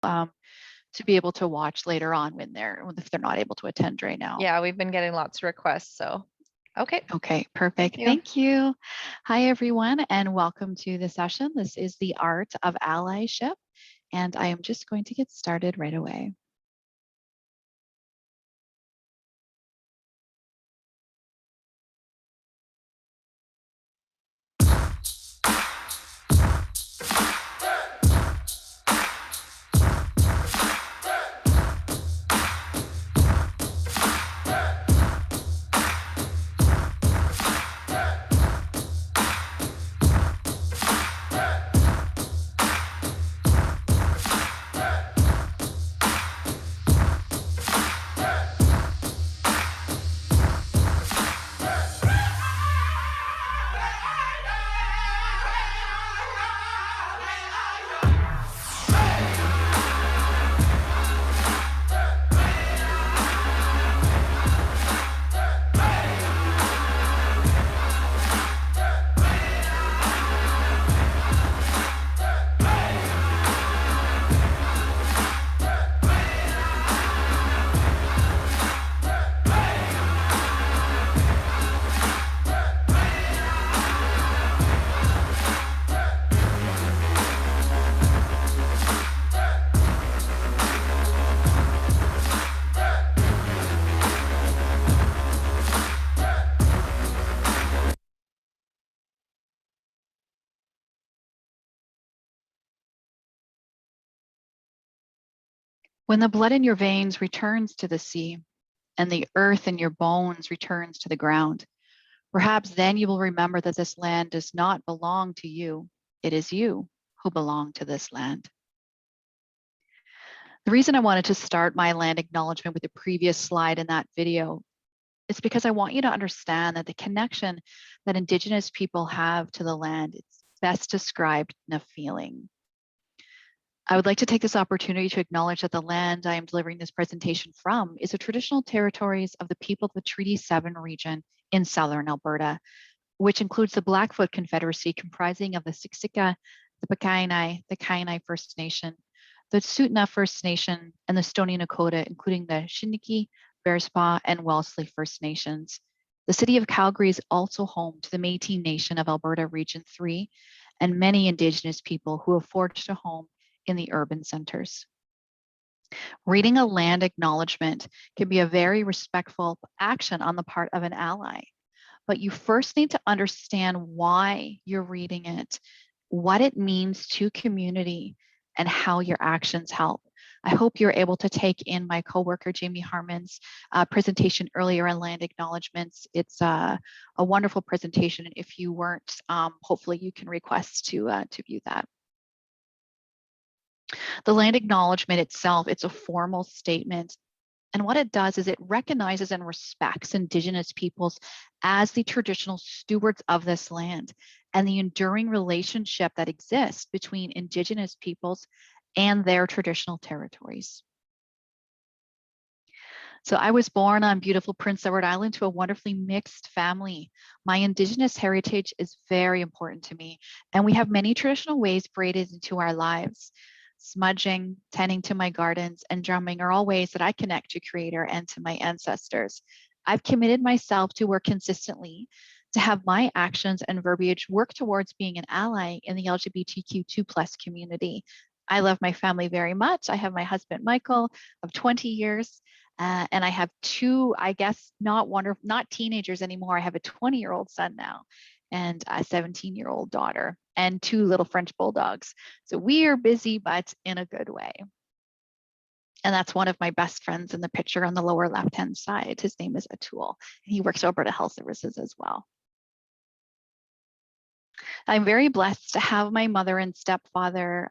to be able to watch later on if they're not able to attend right now. Yeah, we've been getting lots of requests, so okay. Okay, perfect. Thank you. Hi, everyone, and welcome to the session. This is the art of allyship, and I am just going to get started right away. When the blood in your veins returns to the sea and the earth in your bones returns to the ground, perhaps then you will remember that this land does not belong to you. It is you who belong to this land. The reason I wanted to start my land acknowledgement with the previous slide in that video is because I want you to understand that the connection that Indigenous people have to the land is best described in a feeling. I would like to take this opportunity to acknowledge that the land I am delivering this presentation from is the traditional territories of the people of the Treaty 7 region in southern Alberta, which includes the Blackfoot Confederacy comprising of the Siksika, the Pakainai, the Kainai First Nation, the Tsuut'ina First Nation, and the Stoney Nakoda, including the Shiniki, Bearspaw, and Wellesley First Nations. The city of Calgary is also home to the Métis Nation of Alberta Region 3 and many Indigenous people who have forged a home in the urban centers. Reading a land acknowledgement can be a very respectful action on the part of an ally, but you first need to understand why you're reading it, what it means to community, and how your actions help. I hope you're able to take in my coworker Jamie Harmon's presentation earlier on land acknowledgements. It's a wonderful presentation, and if you weren't, hopefully you can request to view that. The land acknowledgement itself, it's a formal statement. And what it does is it recognizes and respects Indigenous peoples as the traditional stewards of this land and the enduring relationship that exists between Indigenous peoples and their traditional territories. So I was born on beautiful Prince Edward Island to a wonderfully mixed family. My Indigenous heritage is very important to me, and we have many traditional ways braided into our lives. Smudging, tending to my gardens, and drumming are all ways that I connect to Creator and to my ancestors. I've committed myself to work consistently to have my actions and verbiage work towards being an ally in the LGBTQ2+ community. I love my family very much. I have my husband, Michael, of 20 years, and I have two, I guess, not teenagers anymore. I have a 20-year-old son now and a 17-year-old daughter and two little French bulldogs. So we are busy, but in a good way. And that's one of my best friends in the picture on the lower left-hand side. His name is Atul, and he works at Alberta Health Services as well. I'm very blessed to have my mother and stepfather,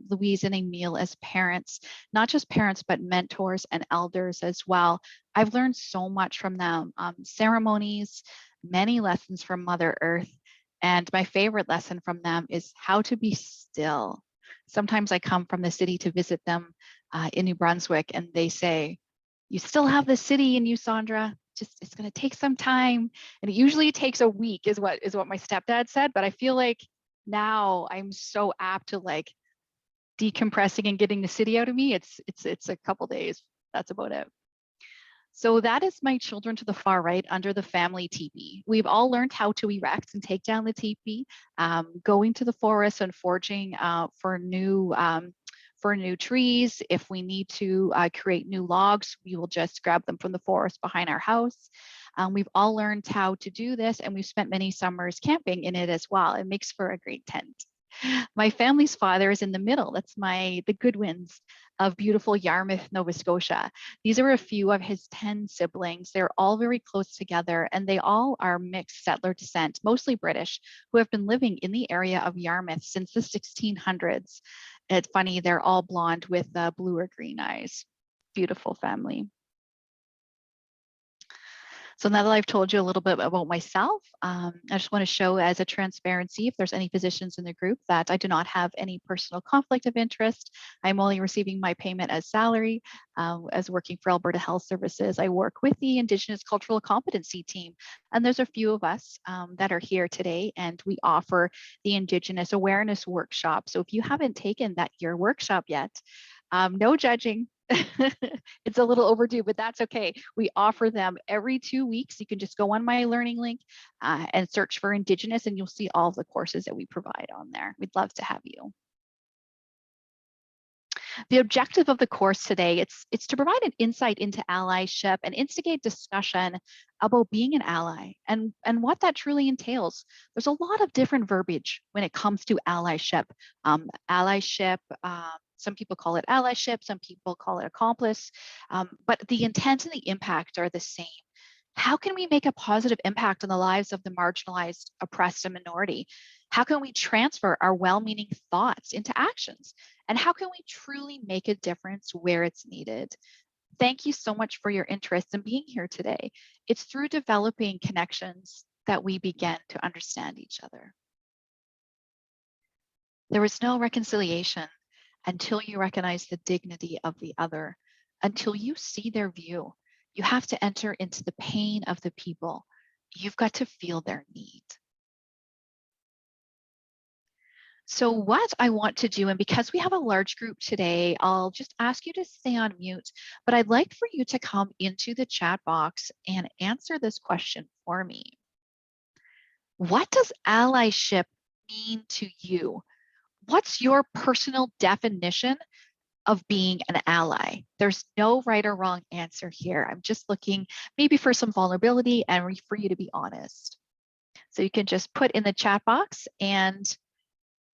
Louise and Emile, as parents, not just parents, but mentors and elders as well. I've learned so much from them, ceremonies, many lessons from Mother Earth. And my favorite lesson from them is how to be still. Sometimes I come from the city to visit them in New Brunswick, and they say, "You still have the city in you, Sondra. Just it's going to take some time." And it usually takes a week is what my stepdad said. But I feel like now I'm so apt to like decompressing and getting the city out of me, it's a couple days. That's about it. So that is my children to the far right under the family teepee. We've all learned how to erect and take down the teepee, going to the forest and foraging for new trees. If we need to create new logs, we will just grab them from the forest behind our house. We've all learned how to do this, and we've spent many summers camping in it as well. It makes for a great tent. My family's father is in the middle. That's the Goodwins of beautiful Yarmouth, Nova Scotia. These are a few of his 10 siblings. They're all very close together, and they all are mixed settler descent, mostly British, who have been living in the area of Yarmouth since the 1600s. It's funny, they're all blonde with blue or green eyes. Beautiful family. So now that I've told you a little bit about myself, I just want to show as a transparency, if there's any positions in the group, that I do not have any personal conflict of interest. I'm only receiving my payment as salary. As working for Alberta Health Services, I work with the Indigenous Cultural Competency Team. And there's a few of us that are here today, and we offer the Indigenous Awareness Workshop. So if you haven't taken your workshop yet, no judging. It's a little overdue, but that's okay. We offer them every 2 weeks. You can just go on my learning link and search for Indigenous, and you'll see all of the courses that we provide on there. We'd love to have you. The objective of the course today, it's to provide an insight into allyship and instigate discussion about being an ally and what that truly entails. There's a lot of different verbiage when it comes to allyship. Some people call it allyship, some people call it accomplice, but the intent and the impact are the same. How can we make a positive impact on the lives of the marginalized, oppressed, and minority? How can we transfer our well-meaning thoughts into actions? And how can we truly make a difference where it's needed? Thank you so much for your interest in being here today. It's through developing connections that we begin to understand each other. There is no reconciliation until you recognize the dignity of the other, until you see their view. You have to enter into the pain of the people. You've got to feel their need. So what I want to do, and because we have a large group today, I'll just ask you to stay on mute, but I'd like for you to come into the chat box and answer this question for me. What does allyship mean to you? What's your personal definition of being an ally? There's no right or wrong answer here. I'm just looking maybe for some vulnerability and for you to be honest. So you can just put in the chat box, and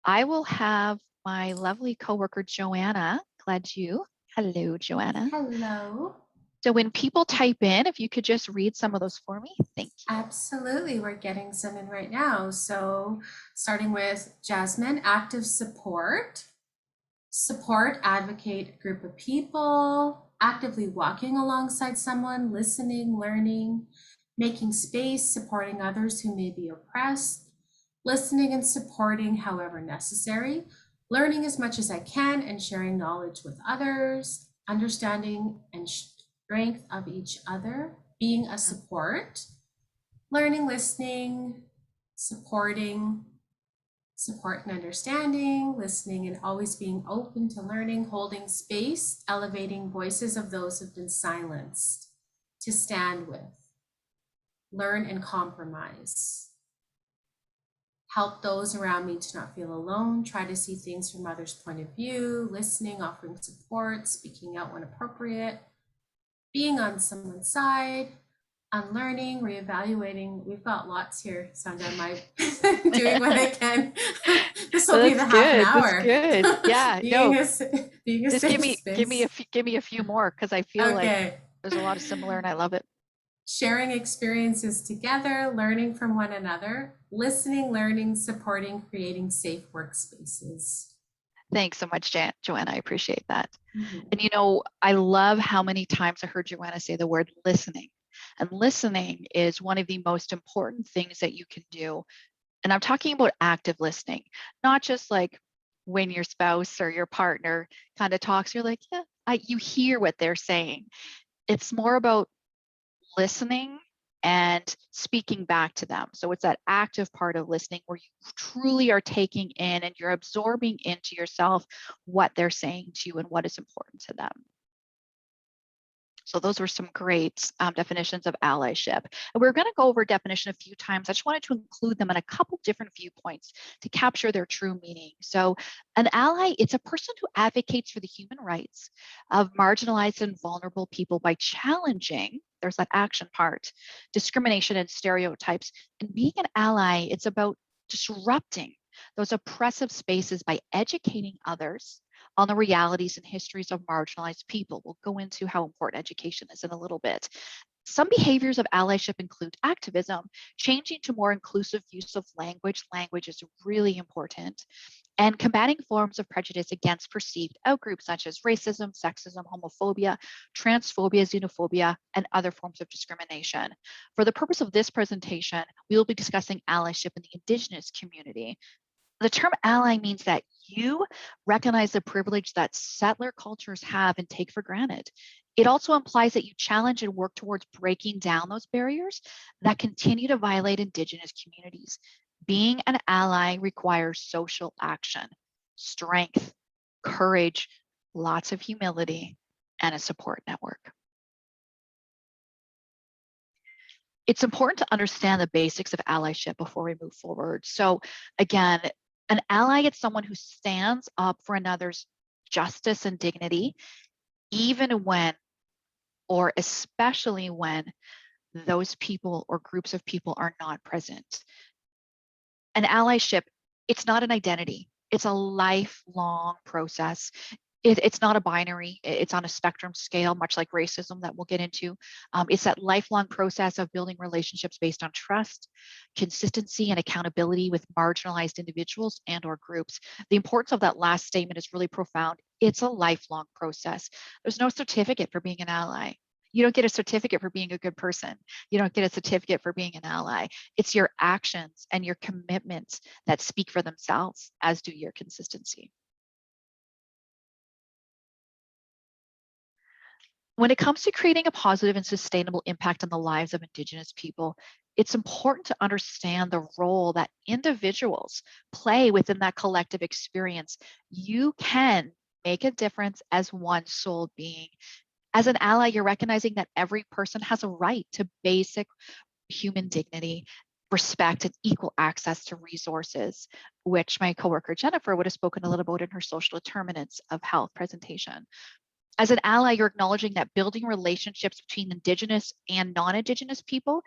I will have my lovely coworker, Joanna. Hello, Joanna. Hello. So when people type in, if you could just read some of those for me, thank you. Absolutely, we're getting some in right now. So starting with Jasmine, active support, advocate group of people, actively walking alongside someone, listening, learning, making space, supporting others who may be oppressed, listening and supporting however necessary, learning as much as I can and sharing knowledge with others, understanding and strength of each other, being a support, learning, listening, supporting, support and understanding, listening and always being open to learning, holding space, elevating voices of those who've been silenced, to stand with, learn and compromise, help those around me to not feel alone, try to see things from others' point of view, listening, offering support, speaking out when appropriate, being on someone's side, unlearning, reevaluating. We've got lots here, Sondra. Am I doing what I can? This will be the half an hour. That's good. Yeah, being no. a Just safe give me a few more, because I feel like there's a lot of similar, and I love it. Sharing experiences together, learning from one another, listening, learning, supporting, creating safe workspaces. Thanks so much, Joanna. I appreciate that. And I love how many times I heard Joanna say the word listening. And listening is one of the most important things that you can do. And I'm talking about active listening, not just like when your spouse or your partner kind of talks, you're like, yeah, you hear what they're saying. It's more about listening and speaking back to them. So it's that active part of listening where you truly are taking in and you're absorbing into yourself what they're saying to you and what is important to them. So those were some great definitions of allyship. And we're going to go over definition a few times. I just wanted to include them in a couple different viewpoints to capture their true meaning. So an ally, it's a person who advocates for the human rights of marginalized and vulnerable people by challenging, there's that action part, discrimination and stereotypes. And being an ally, it's about disrupting those oppressive spaces by educating others on the realities and histories of marginalized people. We'll go into how important education is in a little bit. Some behaviors of allyship include activism, changing to more inclusive use of language. Language is really important. And combating forms of prejudice against perceived outgroups such as racism, sexism, homophobia, transphobia, xenophobia, and other forms of discrimination. For the purpose of this presentation, we will be discussing allyship in the Indigenous community. The term ally means that you recognize the privilege that settler cultures have and take for granted. It also implies that you challenge and work towards breaking down those barriers that continue to violate Indigenous communities. Being an ally requires social action, strength, courage, lots of humility, and a support network. It's important to understand the basics of allyship before we move forward. So again, an ally is someone who stands up for another's justice and dignity, even when, or especially when, those people or groups of people are not present. An allyship, it's not an identity. It's a lifelong process. It's not a binary, it's on a spectrum scale, much like racism that we'll get into. It's that lifelong process of building relationships based on trust, consistency, and accountability with marginalized individuals and or groups. The importance of that last statement is really profound. It's a lifelong process. There's no certificate for being an ally. You don't get a certificate for being a good person. You don't get a certificate for being an ally. It's your actions and your commitments that speak for themselves, as do your consistency. When it comes to creating a positive and sustainable impact on the lives of Indigenous people, it's important to understand the role that individuals play within that collective experience. You can make a difference as one soul being. As an ally, you're recognizing that every person has a right to basic human dignity, respect, and equal access to resources, which my coworker Jennifer would have spoken a little about in her social determinants of health presentation. As an ally, you're acknowledging that building relationships between Indigenous and non-Indigenous people,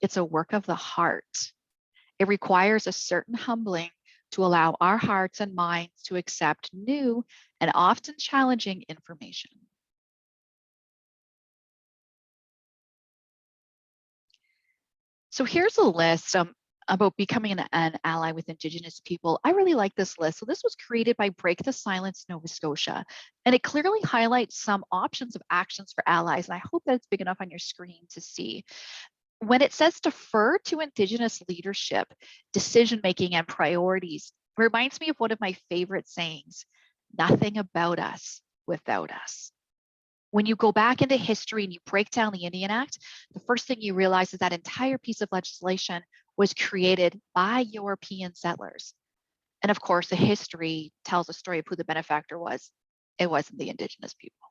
it's a work of the heart. It requires a certain humbling to allow our hearts and minds to accept new and often challenging information. So here's a list about becoming an ally with Indigenous people. I really like this list. So this was created by Break the Silence Nova Scotia, and it clearly highlights some options of actions for allies. And I hope that it's big enough on your screen to see. When it says defer to Indigenous leadership, decision-making, and priorities, it reminds me of one of my favorite sayings, nothing about us without us. When you go back into history and you break down the Indian Act, the first thing you realize is that entire piece of legislation was created by European settlers. And of course, the history tells a story of who the benefactor was. It wasn't the Indigenous people.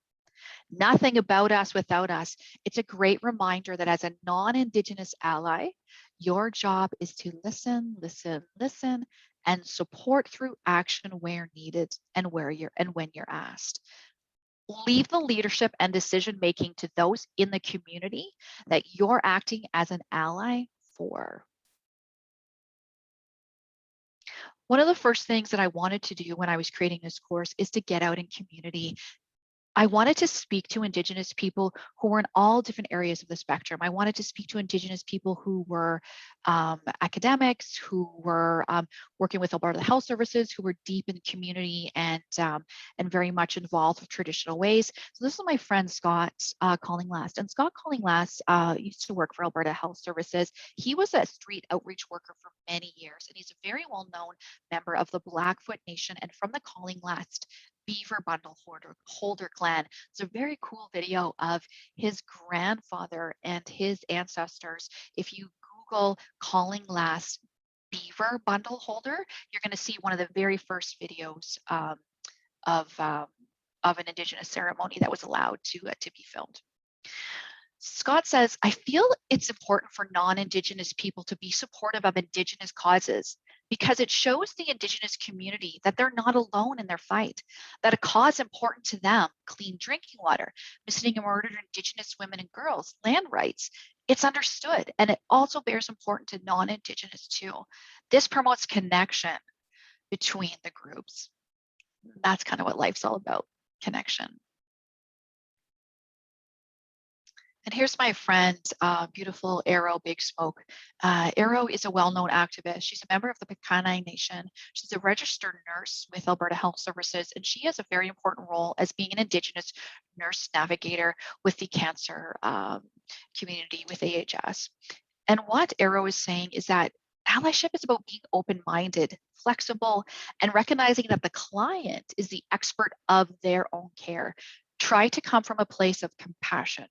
Nothing about us without us. It's a great reminder that as a non-Indigenous ally, your job is to listen, listen, listen, and support through action where needed and when you're asked. Leave the leadership and decision making to those in the community that you're acting as an ally for. One of the first things that I wanted to do when I was creating this course is to get out in community. I wanted to speak to Indigenous people who were in all different areas of the spectrum. I wanted to speak to Indigenous people who were academics, who were working with Alberta Health Services, who were deep in the community and very much involved with traditional ways. So this is my friend Scott Calling-Last. And Scott Calling-Last used to work for Alberta Health Services. He was a street outreach worker for many years, and he's a very well-known member of the Blackfoot Nation and from the Calling-Last beaver bundle holder clan. It's a very cool video of his grandfather and his ancestors. If you Google calling last beaver bundle holder, you're going to see one of the very first videos of an Indigenous ceremony that was allowed to be filmed. Scott says, I feel it's important for non-Indigenous people to be supportive of Indigenous causes because it shows the Indigenous community that they're not alone in their fight, that a cause important to them, clean drinking water, missing and murdered Indigenous women and girls, land rights, it's understood. And it also bears important to non-Indigenous too. This promotes connection between the groups. That's kind of what life's all about, connection. And here's my friend, beautiful Arrow Big Smoke. Arrow is a well-known activist. She's a member of the Pecanine Nation. She's a registered nurse with Alberta Health Services, and she has a very important role as being an Indigenous nurse navigator with the cancer community with AHS. And what Arrow is saying is that allyship is about being open-minded, flexible, and recognizing that the client is the expert of their own care. Try to come from a place of compassion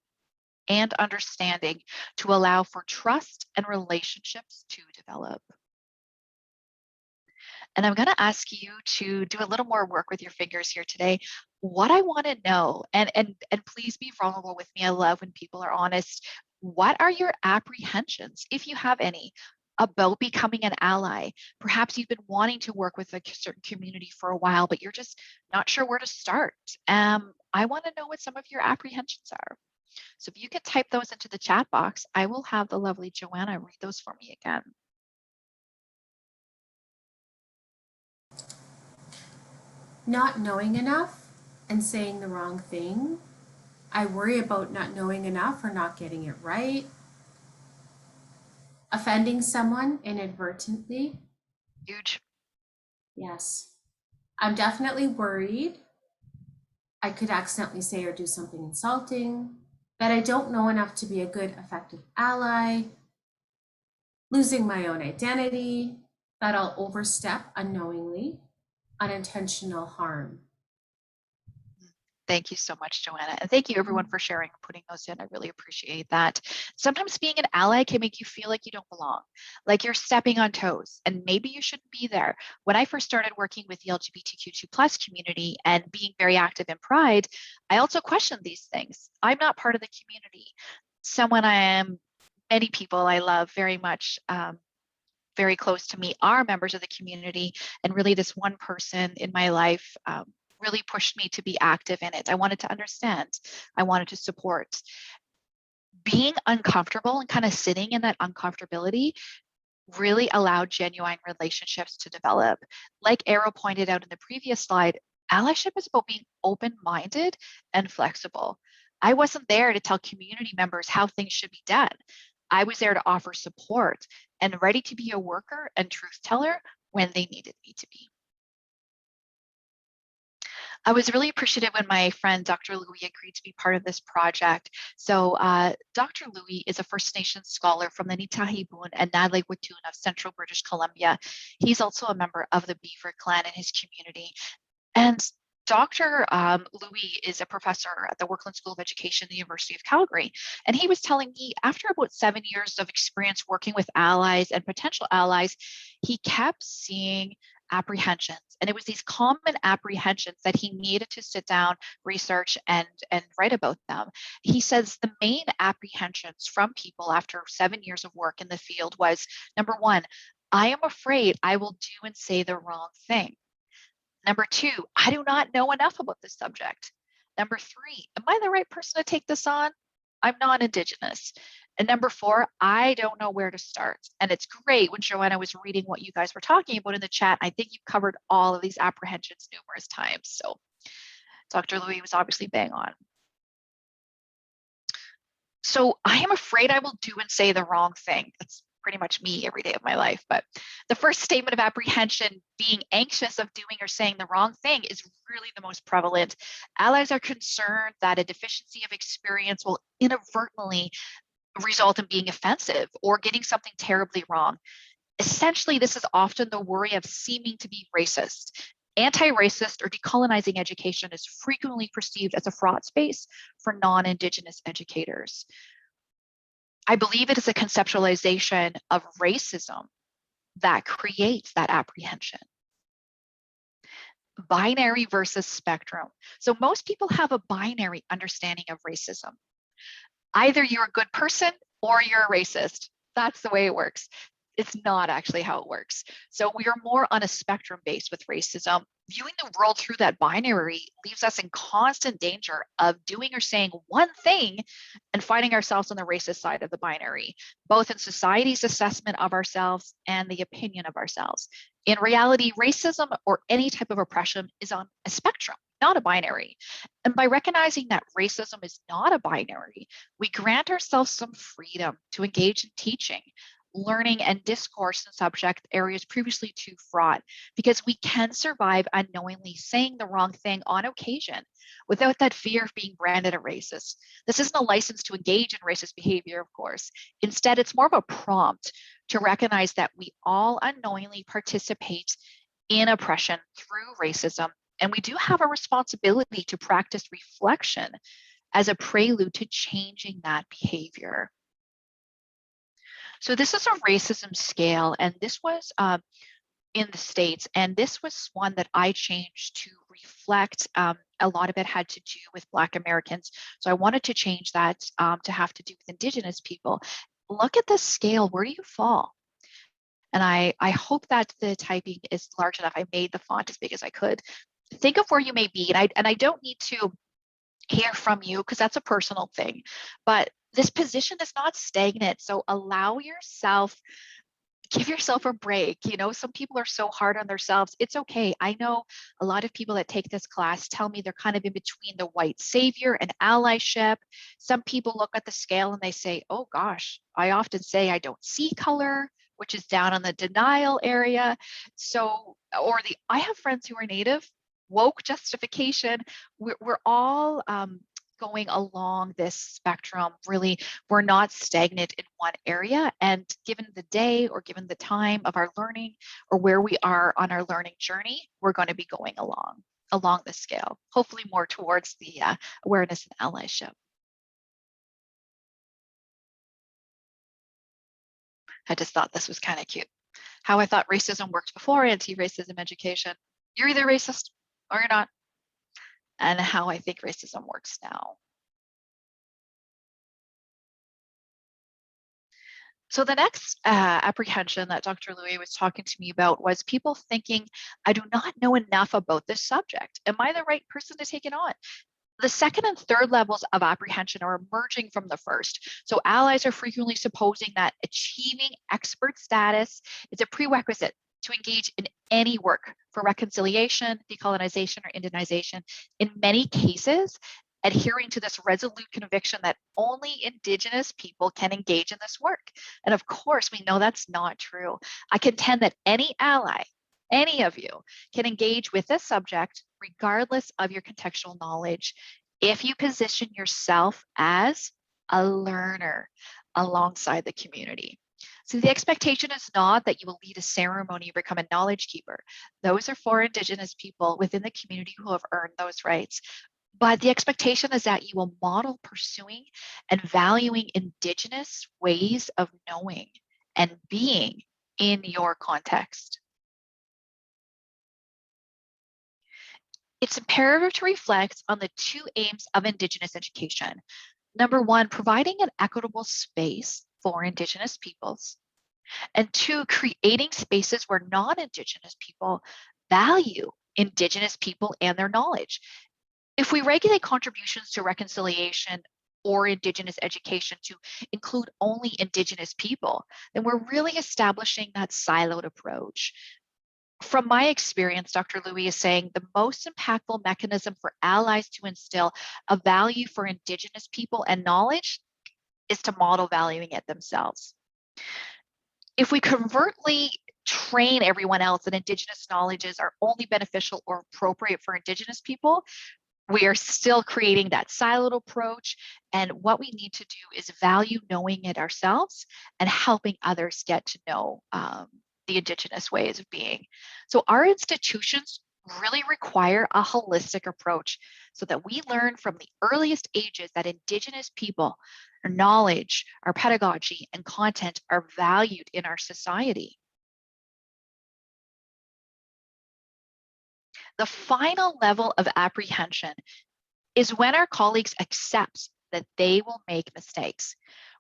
and understanding to allow for trust and relationships to develop. And I'm going to ask you to do a little more work with your fingers here today. What I want to know, and please be vulnerable with me. I love when people are honest. What are your apprehensions, if you have any, about becoming an ally? Perhaps you've been wanting to work with a certain community for a while, but you're just not sure where to start. I want to know what some of your apprehensions are. So if you could type those into the chat box, I will have the lovely Joanna read those for me again. Not knowing enough and saying the wrong thing. I worry about not knowing enough or not getting it right. Offending someone inadvertently. Huge. Yes. I'm definitely worried I could accidentally say or do something insulting, that I don't know enough to be a good, effective ally, losing my own identity, that I'll overstep unknowingly, unintentional harm. Thank you so much, Joanna. And thank you everyone for sharing and putting those in. I really appreciate that. Sometimes being an ally can make you feel like you don't belong, like you're stepping on toes, and maybe you shouldn't be there. When I first started working with the LGBTQ2+ community and being very active in Pride, I also questioned these things. I'm not part of the community. Many people I love very much, very close to me are members of the community. And really this one person in my life really pushed me to be active in it. I wanted to understand. I wanted to support. Being uncomfortable and kind of sitting in that uncomfortability really allowed genuine relationships to develop. Like Arrow pointed out in the previous slide, allyship is about being open-minded and flexible. I wasn't there to tell community members how things should be done. I was there to offer support and ready to be a worker and truth teller when they needed me to be. I was really appreciative when my friend Dr. Louie agreed to be part of this project. So Dr. Louie is a First Nations scholar from the Nitahiboon and Nadle Watoon of Central British Columbia. He's also a member of the Beaver Clan in his community. And Dr. Louie is a professor at the Workland School of Education at the University of Calgary. And he was telling me after about 7 years of experience working with allies and potential allies, he kept seeing apprehensions. And it was these common apprehensions that he needed to sit down, research, and write about them. He says the main apprehensions from people after 7 years of work in the field was, number one, I am afraid I will do and say the wrong thing. Number two, I do not know enough about this subject. Number three, am I the right person to take this on? I'm non-Indigenous. And number four, I don't know where to start. And it's great when Joanna was reading what you guys were talking about in the chat. I think you've covered all of these apprehensions numerous times. So Dr. Louie was obviously bang on. So I am afraid I will do and say the wrong thing. That's pretty much me every day of my life. But the first statement of apprehension, being anxious of doing or saying the wrong thing, is really the most prevalent. Allies are concerned that a deficiency of experience will inadvertently result in being offensive or getting something terribly wrong. Essentially, this is often the worry of seeming to be racist. Anti-racist or decolonizing education is frequently perceived as a fraught space for non-Indigenous educators. I believe it is a conceptualization of racism that creates that apprehension. Binary versus spectrum. So most people have a binary understanding of racism. Either you're a good person or you're a racist. That's the way it works. It's not actually how it works. So we are more on a spectrum based with racism. Viewing the world through that binary leaves us in constant danger of doing or saying one thing and finding ourselves on the racist side of the binary, both in society's assessment of ourselves and the opinion of ourselves. In reality, racism or any type of oppression is on a spectrum, not a binary. And by recognizing that racism is not a binary, we grant ourselves some freedom to engage in teaching, learning, and discourse in subject areas previously too fraught, because we can survive unknowingly saying the wrong thing on occasion without that fear of being branded a racist. This isn't a license to engage in racist behavior, of course. Instead, it's more of a prompt to recognize that we all unknowingly participate in oppression through racism, and we do have a responsibility to practice reflection as a prelude to changing that behavior. So this is a racism scale, and this was in the States, and this was one that I changed to reflect. A lot of it had to do with Black Americans, so I wanted to change that to have to do with Indigenous people. Look at this scale. Where do you fall? And I hope that the typing is large enough. I made the font as big as I could. Think of where you may be, and I don't need to hear from you because that's a personal thing, but this position is not stagnant. So allow yourself, give yourself a break. You know, some people are so hard on themselves. It's okay. I know a lot of people that take this class tell me they're kind of in between the white savior and allyship. Some people look at the scale and they say, oh gosh, I often say I don't see color, which is down on the denial area. So, I have friends who are Native, woke justification. We're all going along this spectrum. Really, we're not stagnant in one area. And given the day or given the time of our learning or where we are on our learning journey, we're going to be going along the scale, hopefully more towards the awareness and allyship. I just thought this was kind of cute. How I thought racism worked before anti-racism education. You're either racist or you're not. And how I think racism works now. So the next apprehension that Dr. Louis was talking to me about was people thinking, I do not know enough about this subject. Am I the right person to take it on? The second and third levels of apprehension are emerging from the first. So allies are frequently supposing that achieving expert status is a prerequisite to engage in any work for reconciliation, decolonization, or Indigenization. In many cases, adhering to this resolute conviction that only Indigenous people can engage in this work. And of course, we know that's not true. I contend that any ally, any of you, can engage with this subject regardless of your contextual knowledge if you position yourself as a learner alongside the community. So the expectation is not that you will lead a ceremony or become a knowledge keeper. Those are for Indigenous people within the community who have earned those rights. But the expectation is that you will model pursuing and valuing Indigenous ways of knowing and being in your context. It's imperative to reflect on the two aims of Indigenous education. Number one, providing an equitable space for Indigenous peoples. And two, creating spaces where non-Indigenous people value Indigenous people and their knowledge. If we regulate contributions to reconciliation or Indigenous education to include only Indigenous people, then we're really establishing that siloed approach. From my experience, Dr. Louis is saying the most impactful mechanism for allies to instill a value for Indigenous people and knowledge is to model valuing it themselves. If we covertly train everyone else that Indigenous knowledges are only beneficial or appropriate for Indigenous people, we are still creating that siloed approach. And what we need to do is value knowing it ourselves and helping others get to know the Indigenous ways of being. So our institutions really require a holistic approach so that we learn from the earliest ages that Indigenous people, our knowledge, our pedagogy, and content are valued in our society. The final level of apprehension is when our colleagues accept that they will make mistakes,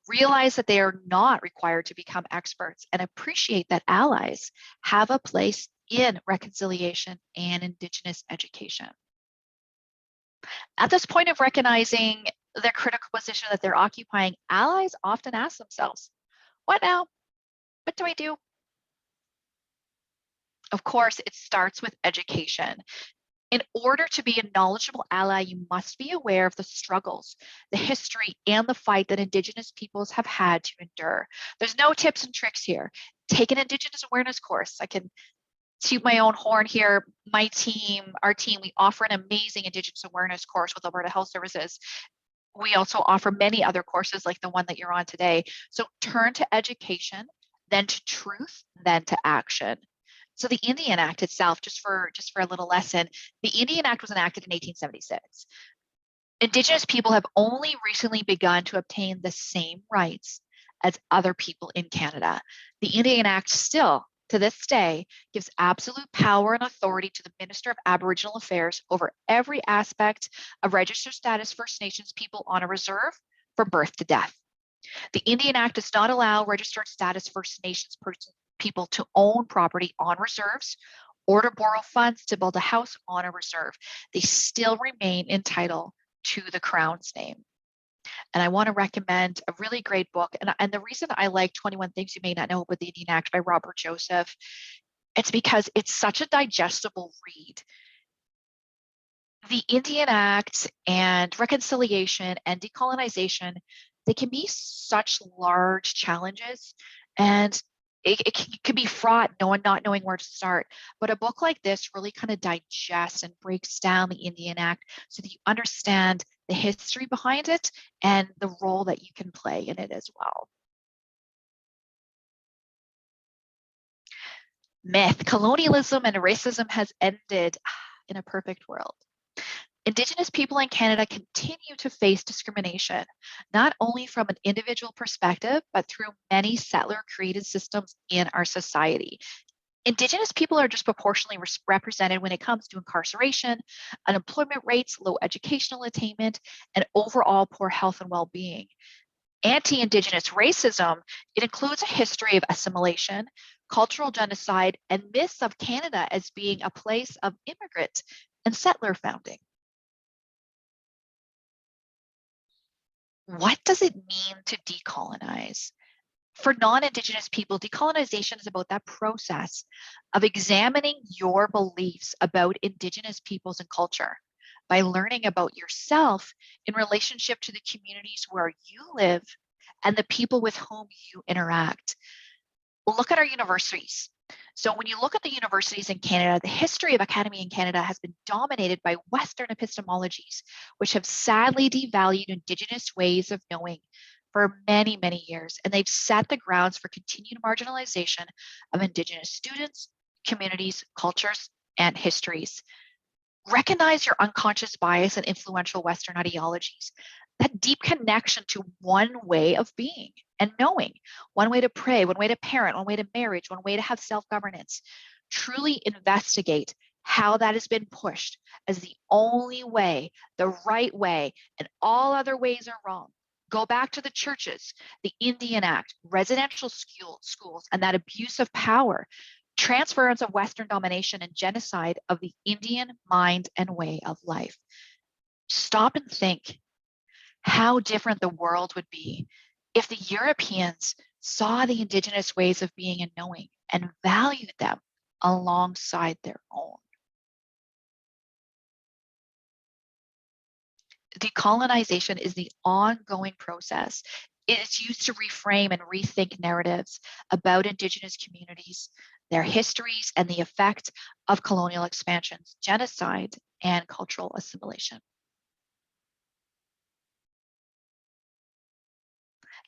realize that they are not required to become experts, and appreciate that allies have a place in reconciliation and Indigenous education. At this point of recognizing the critical position that they're occupying, allies often ask themselves, what now? What do I do? Of course, it starts with education. In order to be a knowledgeable ally, you must be aware of the struggles, the history, and the fight that Indigenous peoples have had to endure. There's no tips and tricks here. Take an Indigenous awareness course. I can toot my own horn here. My team, our team, we offer an amazing Indigenous awareness course with Alberta Health Services. We also offer many other courses like the one that you're on today. So turn to education, then to truth, then to action. So the Indian Act itself, just for a little lesson, the Indian Act was enacted in 1876. Indigenous people have only recently begun to obtain the same rights as other people in Canada. The Indian Act still, to this day, gives absolute power and authority to the Minister of Aboriginal Affairs over every aspect of registered status First Nations people on a reserve from birth to death. The Indian Act does not allow registered status First Nations people to own property on reserves or to borrow funds to build a house on a reserve. They still remain entitled to the Crown's name. And I want to recommend a really great book. And the reason I like 21 Things You May Not Know About the Indian Act by Robert Joseph, it's because it's such a digestible read. The Indian Act and reconciliation and decolonization, they can be such large challenges, and it can be fraught, not knowing where to start. But a book like this really kind of digests and breaks down the Indian Act so that you understand the history behind it and the role that you can play in it as well. Myth: colonialism and racism has ended in a perfect world. Indigenous people in Canada continue to face discrimination, not only from an individual perspective, but through many settler-created systems in our society. Indigenous people are disproportionately represented when it comes to incarceration, unemployment rates, low educational attainment, and overall poor health and well-being. Anti-Indigenous racism, it includes a history of assimilation, cultural genocide, and myths of Canada as being a place of immigrant and settler founding. What does it mean to decolonize? For non-Indigenous people, decolonization is about that process of examining your beliefs about Indigenous peoples and culture by learning about yourself in relationship to the communities where you live and the people with whom you interact. Look at our universities. So when you look at the universities in Canada, the history of academy in Canada has been dominated by Western epistemologies, which have sadly devalued Indigenous ways of knowing for many, many years. And they've set the grounds for continued marginalization of Indigenous students, communities, cultures, and histories. Recognize your unconscious bias and influential Western ideologies. That deep connection to one way of being and knowing, one way to pray, one way to parent, one way to marriage, one way to have self-governance. Truly investigate how that has been pushed as the only way, the right way, and all other ways are wrong. Go back to the churches, the Indian Act, residential schools, and that abuse of power, transference of Western domination, and genocide of the Indian mind and way of life. Stop and think how different the world would be if the Europeans saw the Indigenous ways of being and knowing and valued them alongside their own. Decolonization is the ongoing process. It's used to reframe and rethink narratives about Indigenous communities, their histories, and the effect of colonial expansions, genocide, and cultural assimilation.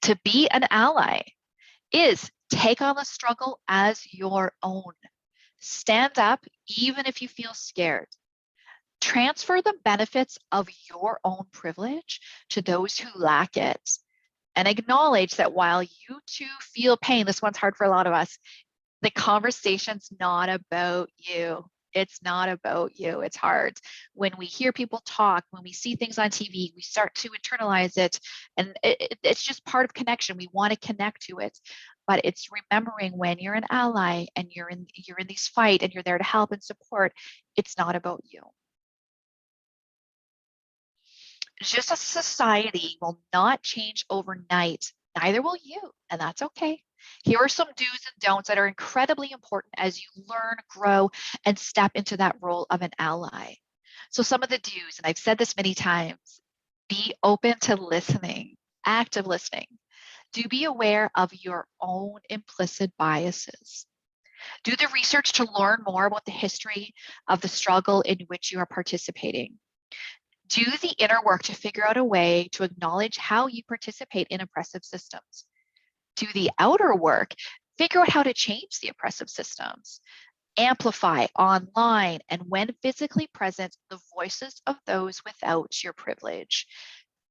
To be an ally is take on the struggle as your own. Stand up even if you feel scared. Transfer the benefits of your own privilege to those who lack it. And acknowledge that while you too feel pain, this one's hard for a lot of us, the conversation's not about you. It's not about you. It's hard. When we hear people talk, when we see things on TV, we start to internalize it. And it's just part of connection. We want to connect to it. But it's remembering when you're an ally and you're in these fight and you're there to help and support, it's not about you. Just as society will not change overnight, neither will you, and that's okay. Here are some do's and don'ts that are incredibly important as you learn, grow, and step into that role of an ally. So some of the do's, and I've said this many times, be open to listening, active listening. Do be aware of your own implicit biases. Do the research to learn more about the history of the struggle in which you are participating. Do the inner work to figure out a way to acknowledge how you participate in oppressive systems. Do the outer work, figure out how to change the oppressive systems. Amplify online and when physically present, the voices of those without your privilege.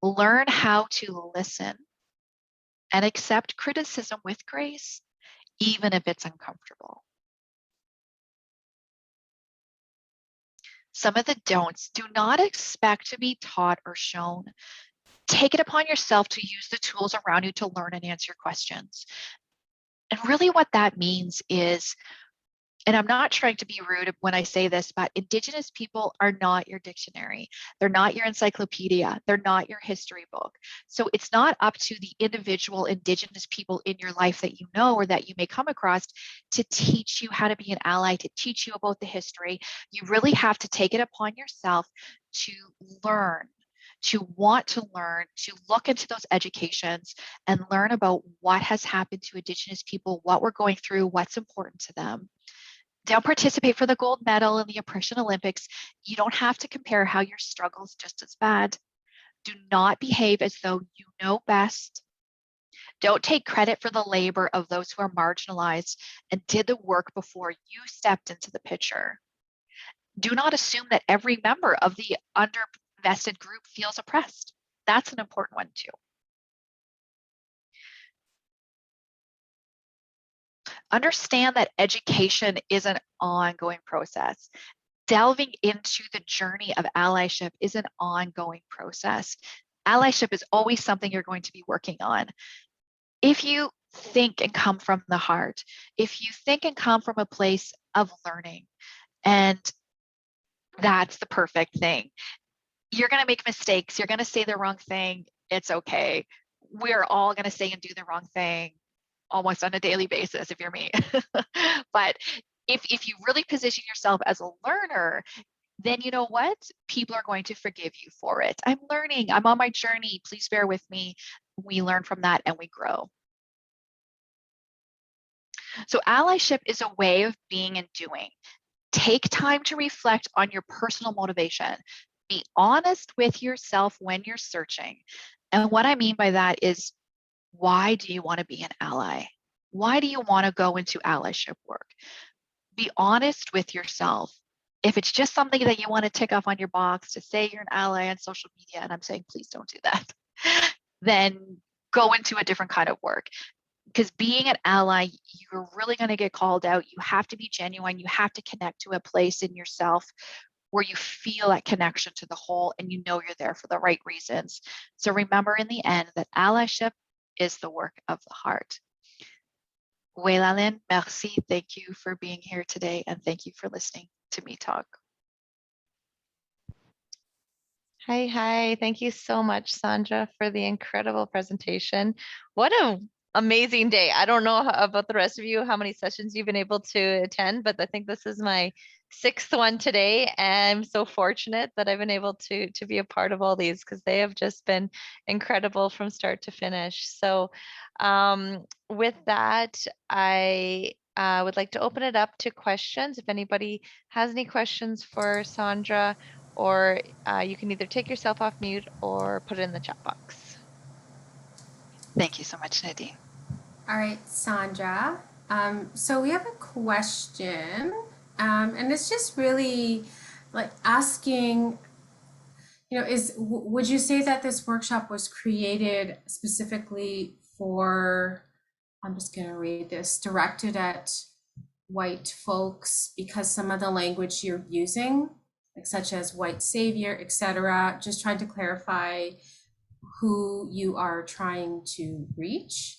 Learn how to listen and accept criticism with grace, even if it's uncomfortable. Some of the don'ts: do not expect to be taught or shown. Take it upon yourself to use the tools around you to learn and answer questions. And really what that means is, and I'm not trying to be rude when I say this, but Indigenous people are not your dictionary. They're not your encyclopedia. They're not your history book. So it's not up to the individual Indigenous people in your life that you know or that you may come across to teach you how to be an ally, to teach you about the history. You really have to take it upon yourself to learn, to want to learn, to look into those educations and learn about what has happened to Indigenous people, what we're going through, what's important to them. Don't participate for the gold medal in the Oppression Olympics. You don't have to compare how your struggle is just as bad. Do not behave as though you know best. Don't take credit for the labor of those who are marginalized and did the work before you stepped into the picture. Do not assume that every member of the undervested group feels oppressed. That's an important one too. Understand that education is an ongoing process. Delving into the journey of allyship is an ongoing process. Allyship is always something you're going to be working on. If you think and come from the heart, if you think and come from a place of learning, and that's the perfect thing. You're going to make mistakes. You're going to say the wrong thing. It's okay. We're all going to say and do the wrong thing almost on a daily basis if you're me. But if you really position yourself as a learner, then you know what? People are going to forgive you for it. I'm learning. I'm on my journey. Please bear with me. We learn from that and we grow. So allyship is a way of being and doing. Take time to reflect on your personal motivation. Be honest with yourself when you're searching. And what I mean by that is, why do you want to be an ally? Why do you want to go into allyship work? Be honest with yourself. If it's just something that you want to tick off on your box to say you're an ally on social media, and I'm saying please don't do that, then go into a different kind of work. Because being an ally, you're really going to get called out. You have to be genuine. You have to connect to a place in yourself where you feel that connection to the whole and you know you're there for the right reasons. So remember in the end that allyship is the work of the heart. Wei-Lalin, merci. Thank you for being here today and thank you for listening to me talk. Hi. Thank you so much, Sondra, for the incredible presentation. What an amazing day. I don't know about the rest of you, how many sessions you've been able to attend, but I think this is my 6th one today. And I'm so fortunate that I've been able to be a part of all these because they have just been incredible from start to finish. So with that, I would like to open it up to questions. If anybody has any questions for Sondra, or you can either take yourself off mute or put it in the chat box. Thank you so much, Nadine. All right, Sondra. So we have a question And it's just really like asking, would you say that this workshop was created specifically for, I'm just going to read this, directed at white folks because some of the language you're using, like such as white savior, etc., just trying to clarify who you are trying to reach.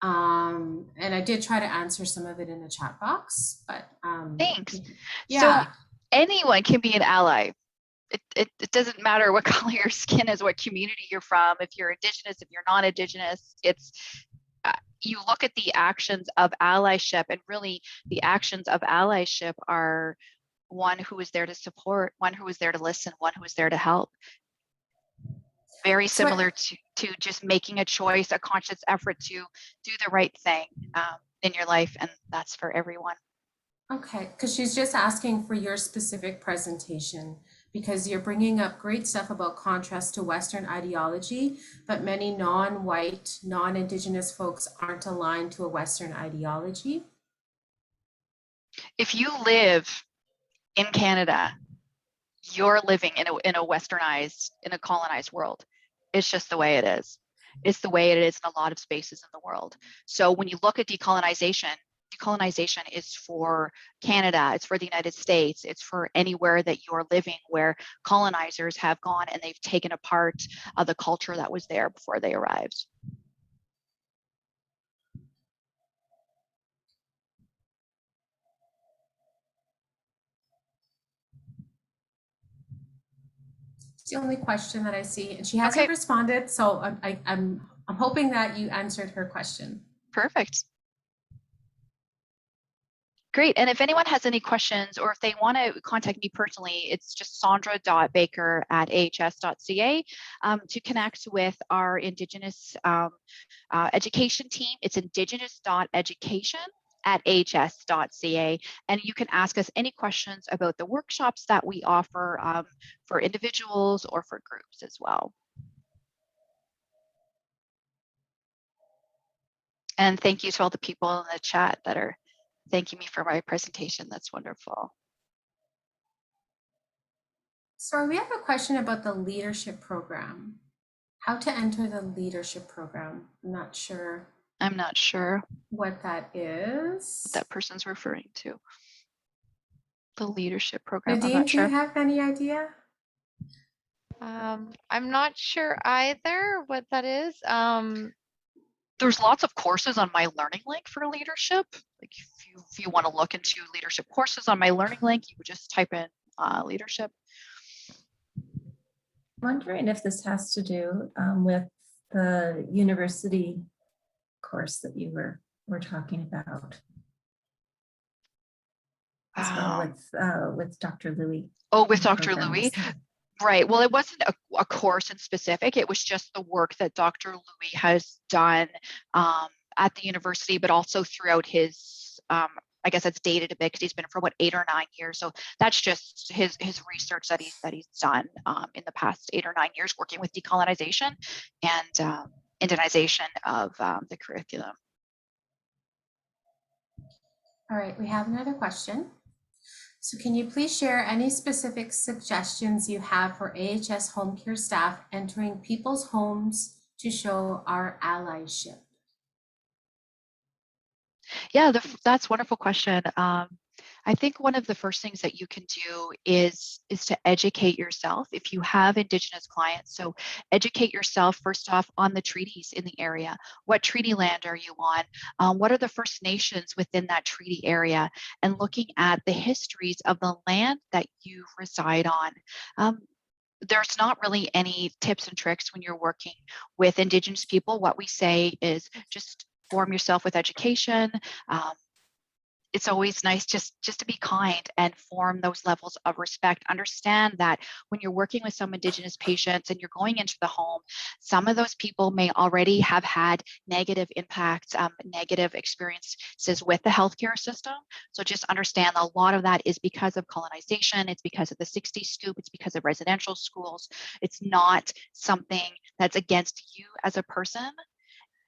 And I did try to answer some of it in the chat box, but Thanks. So yeah. anyone can be an ally. It doesn't matter what color your skin is, what community you're from, if you're Indigenous, if you're non-Indigenous. It's you look at the actions of allyship, and really the actions of allyship are one who is there to support, one who is there to listen, one who is there to help. Very similar to just making a choice, a conscious effort to do the right thing in your life, and that's for everyone. Okay, because she's just asking for your specific presentation because you're bringing up great stuff about contrast to Western ideology, but many non-white, non-Indigenous folks aren't aligned to a Western ideology. If you live in Canada, you're living in a westernized, in a colonized world. It's just the way it is. It's the way it is in a lot of spaces in the world. So when you look at decolonization, decolonization is for Canada, it's for the United States, it's for anywhere that you're living where colonizers have gone and they've taken apart the culture that was there before they arrived. It's the only question that I see, and she hasn't responded, so I'm hoping that you answered her question. Perfect. Great. And if anyone has any questions or if they want to contact me personally, it's just sondra.baker@ahs.ca to connect with our Indigenous education team. It's indigenous.education@ahs.ca. And you can ask us any questions about the workshops that we offer for individuals or for groups as well. And thank you to all the people in the chat that are thanking me for my presentation. That's wonderful. So we have a question about the leadership program. How to enter the leadership program. I'm not sure what that is. What that person's referring to. The leadership program. Nadine, do you have any idea? I'm not sure either what that is. There's lots of courses on my learning link for leadership. Like if you want to look into leadership courses on my learning link, you would just type in leadership. I'm wondering if this has to do with the university course that you were talking about. As well with Dr. Louis. Oh, with Dr. Louis. Right. Well, it wasn't a course in specific. It was just the work that Dr. Louis has done at the university, but also throughout his, I guess it's dated a bit because he's been for 8 or 9 years. So that's just his research that he's done in the past 8 or 9 years working with decolonization and Indigenization of the curriculum. All right, we have another question. So can you please share any specific suggestions you have for AHS home care staff entering people's homes to show our allyship? Yeah, that's a wonderful question. I think one of the first things that you can do is to educate yourself if you have Indigenous clients. So educate yourself first off on the treaties in the area. What treaty land are you on? What are the First Nations within that treaty area? And looking at the histories of the land that you reside on. There's not really any tips and tricks when you're working with Indigenous people. What we say is just form yourself with education. It's always nice just to be kind and form those levels of respect. Understand that when you're working with some Indigenous patients and you're going into the home, some of those people may already have had negative impacts, negative experiences with the healthcare system. So just understand a lot of that is because of colonization. It's because of the 60s scoop. It's because of residential schools. It's not something that's against you as a person.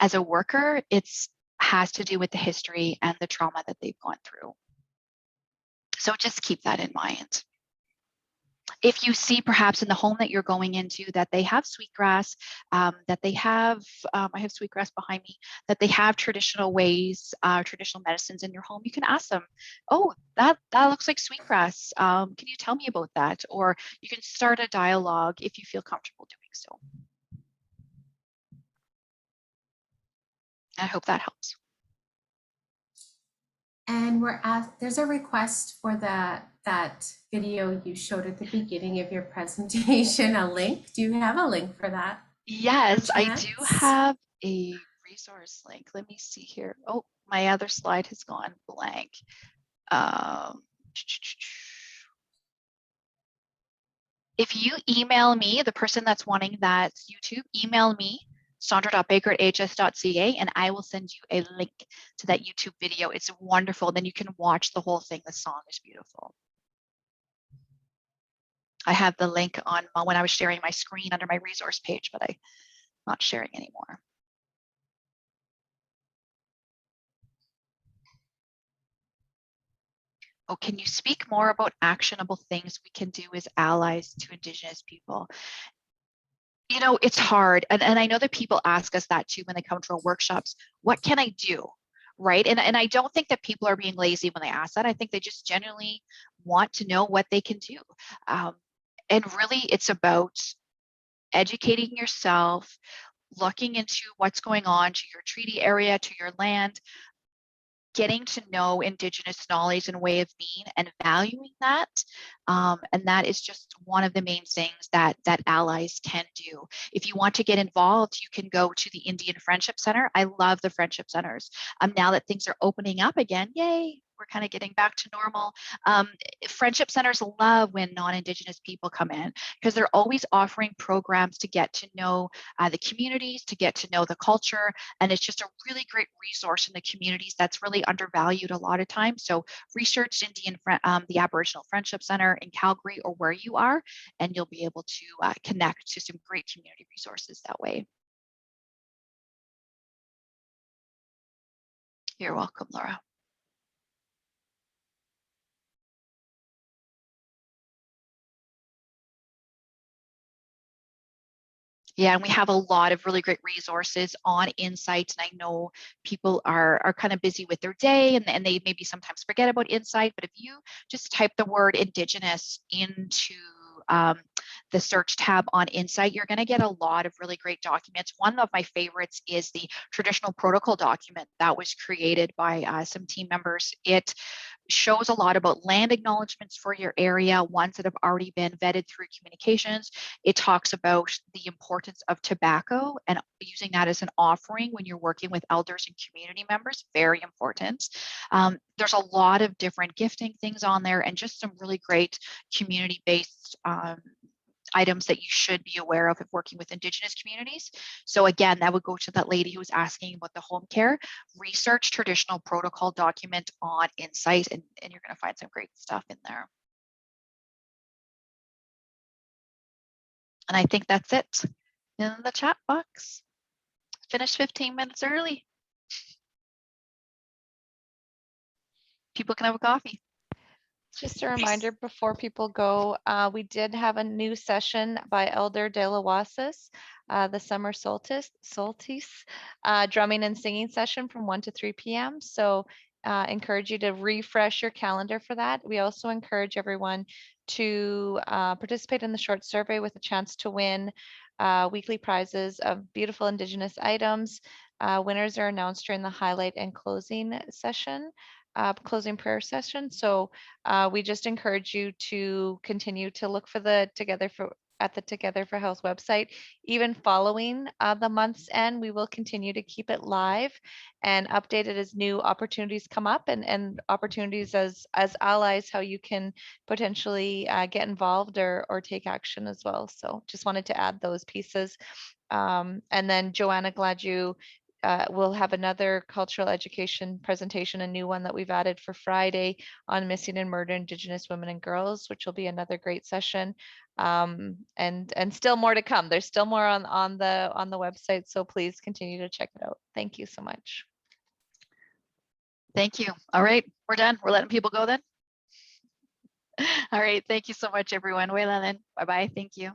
As a worker, it's has to do with the history and the trauma that they've gone through. So just keep that in mind. If you see perhaps in the home that you're going into that they have sweetgrass, that they have, I have sweetgrass behind me, that they have traditional ways, traditional medicines in your home, you can ask them, oh, that looks like sweetgrass. Can you tell me about that? Or you can start a dialogue if you feel comfortable doing so. I hope that helps. And there's a request for that video you showed at the beginning of your presentation, a link. Do you have a link for that? Yes, I do Perchance? have a resource link. Let me see here. Oh, my other slide has gone blank. If you email me, the person that's wanting that YouTube, email me, sondra.baker@ahs.ca, and I will send you a link to that YouTube video. It's wonderful. Then you can watch the whole thing. The song is beautiful. I have the link on when I was sharing my screen under my resource page, but I'm not sharing anymore. Oh, can you speak more about actionable things we can do as allies to Indigenous people? You know, it's hard. And I know that people ask us that too when they come to our workshops. What can I do? Right. And I don't think that people are being lazy when they ask that. I think they just genuinely want to know what they can do. And really, it's about educating yourself, looking into what's going on to your treaty area, to your land, getting to know Indigenous knowledge and way of being and valuing that. And that is just one of the main things that allies can do. If you want to get involved, you can go to the Indian Friendship Center. I love the Friendship Centers. Now that things are opening up again, yay, we're kind of getting back to normal. Friendship Centers love when non-Indigenous people come in because they're always offering programs to get to know the communities, to get to know the culture. And it's just a really great resource in the communities that's really undervalued a lot of times. So research the Aboriginal Friendship Center in Calgary or where you are, and you'll be able to connect to some great community resources that way. You're welcome, Laura. Yeah, and we have a lot of really great resources on Insight. And I know people are kind of busy with their day and they maybe sometimes forget about Insight. But if you just type the word Indigenous into the search tab on Insight, you're going to get a lot of really great documents. One of my favorites is the traditional protocol document that was created by some team members. It shows a lot about land acknowledgements for your area, ones that have already been vetted through communications. It talks about the importance of tobacco and using that as an offering when you're working with elders and community members, very important. There's a lot of different gifting things on there and just some really great community-based items that you should be aware of if working with Indigenous communities. So again, that would go to that lady who was asking about the home care. Research traditional protocol document on Insight, and you're going to find some great stuff in there. And I think that's it in the chat box. Finished 15 minutes early. People can have a coffee. Just a reminder before people go, we did have a new session by Elder De La Wasis, the summer solstice drumming and singing session from 1 to 3 p.m. So encourage you to refresh your calendar for that. We also encourage everyone to participate in the short survey with a chance to win weekly prizes of beautiful Indigenous items. Winners are announced during the highlight and closing session. Closing prayer session. So we just encourage you to continue to look for the Together for Health website. Even following the month's end, we will continue to keep it live and update it as new opportunities come up and opportunities as allies, how you can potentially get involved or take action as well. So just wanted to add those pieces. And then Joanna, glad you we'll have another cultural education presentation, a new one that we've added for Friday on missing and murdered Indigenous women and girls, which will be another great session. And still more to come. There's still more on the website, so please continue to check it out. Thank you so much. Thank you. All right, we're done. We're letting people go then. All right. Thank you so much, everyone. Bye-bye. Thank you.